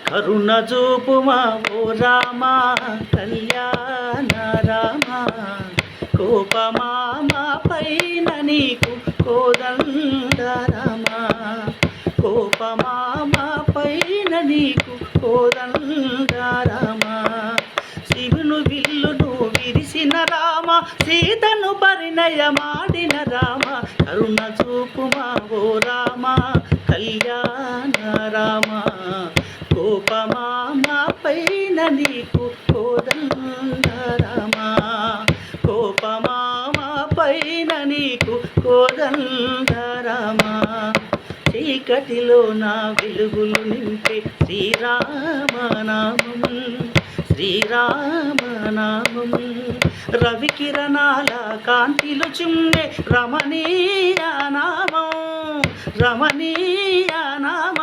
కరుణ చూపుమా ఓ రామా కళ్యాణ రామా, కోపమా మా పైన నీకు కోదండ రామా, కోపమా మా పైన నీకు కోదండ రామా. శివును విల్లును విరిసిన రామ, సీతను పరిణయమాడిన రామ, కరుణ చూపుమా ఓ రామ కళ్యాణ రామ, కోపమా మా పైన నీకు కోదండ రామ, కోపమా మా పైన నీకు కోదండ రామ. చీకటిలో నా వెలుగులు నింపే శ్రీరామనామం, శ్రీరామనామం. రవికిరణాల కాంతిలు చిమ్మే రమణీయ నామం, రమణీయ నామం.